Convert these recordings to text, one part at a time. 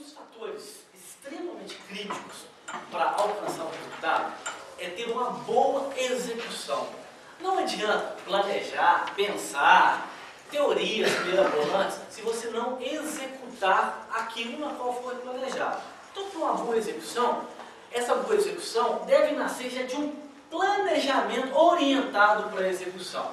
dos fatores extremamente críticos para alcançar o resultado é ter uma boa execução. Não adianta planejar, pensar, teorias mirabolantes, se você não executar aquilo na qual foi planejado. Então, para uma boa execução, essa boa execução deve nascer já de um planejamento orientado para a execução.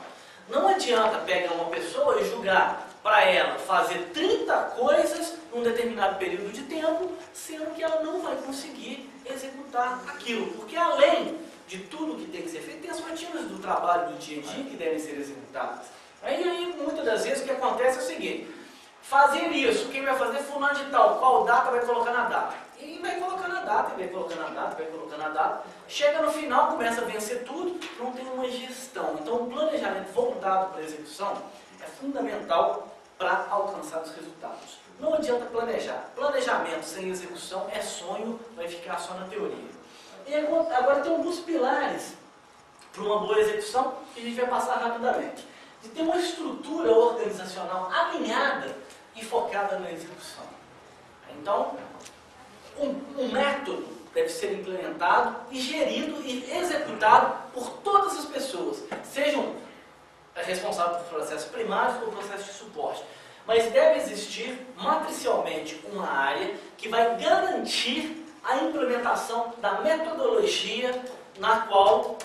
Não adianta pegar uma pessoa e julgar para ela fazer 30 coisas num determinado período de tempo, sendo que ela não vai conseguir executar aquilo. Porque além de tudo que tem que ser feito, tem as rotinas do trabalho do dia a dia que devem ser executadas. Aí muitas das vezes o que acontece é o seguinte: fazer isso, quem vai fazer é fulano de tal, qual data vai colocar na data. E vai colocar na data, vai colocar na data, vai colocar na data. Chega no final, começa a vencer tudo, não tem uma gestão. Então o planejamento voltado para a execução é fundamental para alcançar os resultados. Não adianta planejar. Planejamento sem execução é sonho, vai ficar só na teoria. E agora tem alguns pilares para uma boa execução que a gente vai passar rapidamente. De ter uma estrutura organizacional alinhada e focada na execução. Então, um método deve ser implementado e gerido e executado por todas as pessoas, sejam responsáveis por processos primários ou processos de suporte. Mas deve existir matricialmente uma área que vai garantir a implementação da metodologia na qual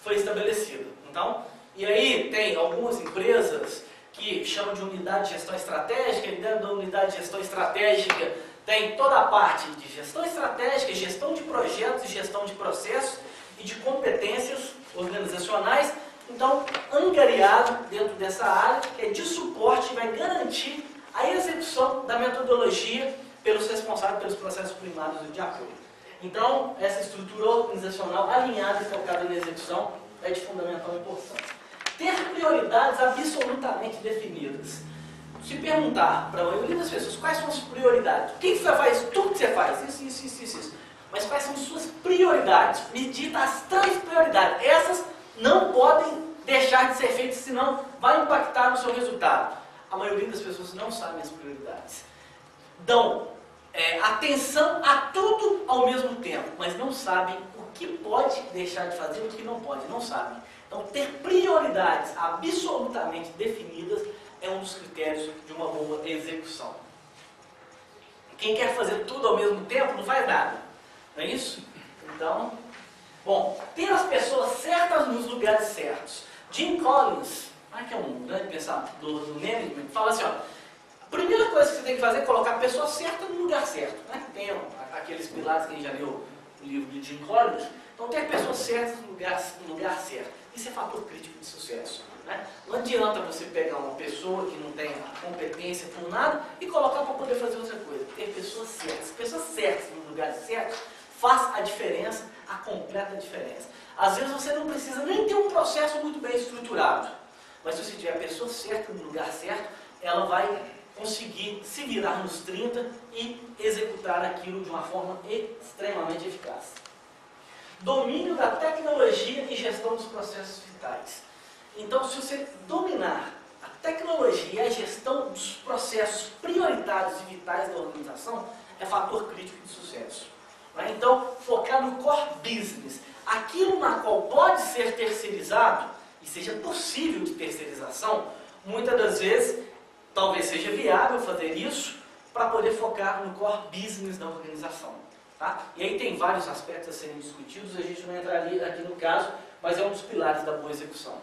foi estabelecida. Então, e aí tem algumas empresas que chamam de unidade de gestão estratégica, e dentro da unidade de gestão estratégica tem toda a parte de gestão estratégica, gestão de projetos, gestão de processos e de competências organizacionais. Então, angariado dentro dessa área, que é de suporte, vai garantir a execução da metodologia pelos responsáveis pelos processos primários de apoio. Então, essa estrutura organizacional alinhada e focada na execução é de fundamental importância. Ter prioridades absolutamente definidas. Se perguntar para a maioria das pessoas quais são as prioridades, o que você faz? Tudo que você faz, isso. Mas quais são as suas prioridades? Medita as 3 prioridades. Essas não podem deixar de ser feitas, senão vai impactar no seu resultado. A maioria das pessoas não sabem as prioridades. Dão atenção a tudo ao mesmo tempo, mas não sabem o que pode deixar de fazer e o que não pode, não sabem. Então, ter prioridades absolutamente definidas é um dos critérios de uma boa execução. Quem quer fazer tudo ao mesmo tempo não faz nada, não é isso? Então, bom, ter as pessoas certas nos lugares certos. Jim Collins, que é um grande pensador do management, fala assim, ó, a primeira coisa que você tem que fazer é colocar a pessoa certa no lugar certo. Né? Tem aqueles pilares que a gente já leu o livro de Jim Collins. Então, ter pessoas certas no lugar certo. Isso é fator crítico de sucesso. Né? Não adianta você pegar uma pessoa que não tem competência por nada e colocar para poder fazer outra coisa. Ter pessoas certas no lugar certo faz a diferença, a completa diferença. Às vezes você não precisa nem ter um processo muito bem estruturado, mas se você tiver a pessoa certa no lugar certo, ela vai conseguir se virar nos 30 e executar aquilo de uma forma extremamente eficaz. Domínio da tecnologia e gestão dos processos vitais. Então, se você dominar a tecnologia e a gestão dos processos prioritários e vitais da organização, é fator crítico de sucesso. Então, focar no core business, aquilo na qual pode ser terceirizado e seja possível de terceirização, muitas das vezes, talvez seja viável fazer isso para poder focar no core business da organização. Tá? E aí tem vários aspectos a serem discutidos, a gente não entraria aqui no caso, mas é um dos pilares da boa execução.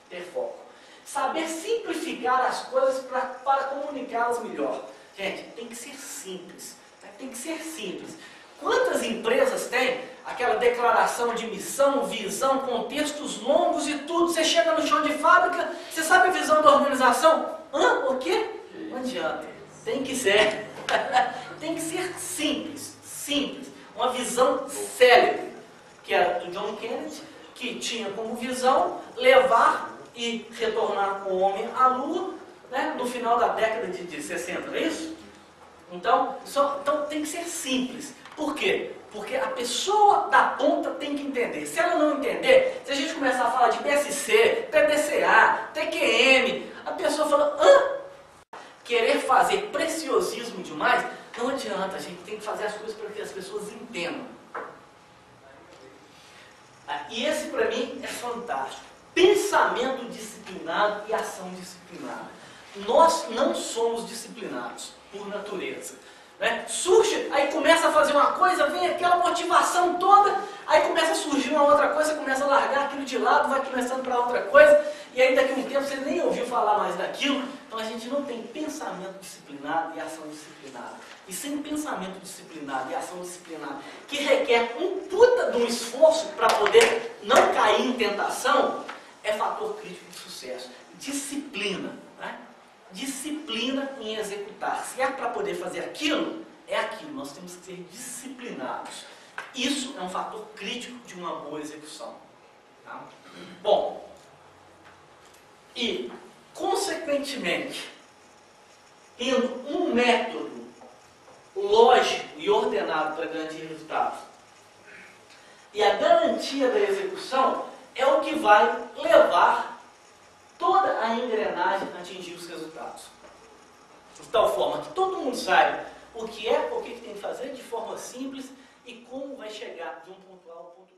Ter foco. Saber simplificar as coisas para comunicá-las melhor. Gente, tem que ser simples. Tem que ser simples. Quantas empresas têm aquela declaração de missão, visão, contextos longos e tudo? Você chega no chão de fábrica, você sabe a visão da organização? O quê? Não adianta. Tem que ser. Tem que ser simples. Simples. Uma visão célebre, que era do John Kennedy, que tinha como visão levar e retornar o homem à Lua, né, no final da década de 60, não é isso? Então tem que ser simples. Por quê? Porque a pessoa da ponta tem que entender. Se ela não entender, se a gente começar a falar de PSC, PDCA, TQM, a pessoa fala, querer fazer preciosismo demais, Não adianta, a gente tem que fazer as coisas para que as pessoas entendam. E esse para mim é fantástico. Pensamento disciplinado e ação disciplinada. Nós não somos disciplinados por natureza. Né? Surge, aí começa a fazer uma coisa, vem aquela motivação toda, aí começa a surgir uma outra coisa, começa a largar aquilo de lado, vai começando para outra coisa, e aí daqui a um tempo você nem ouviu falar mais daquilo. Então a gente não tem pensamento disciplinado e ação disciplinada. E sem pensamento disciplinado e ação disciplinada, que requer um puta de um esforço para poder não cair em tentação, é fator crítico de sucesso. Disciplina, né? Disciplina em executar. Se é para poder fazer aquilo, é aquilo. Nós temos que ser disciplinados. Isso é um fator crítico de uma boa execução. Tá? Bom, e, consequentemente, tendo um método lógico e ordenado para garantir resultados, e a garantia da execução é o que vai levar toda a engrenagem a atingir os resultados. De tal forma que todo mundo saiba o que é, o que tem que fazer de forma simples e como vai chegar de um ponto A ao ponto B.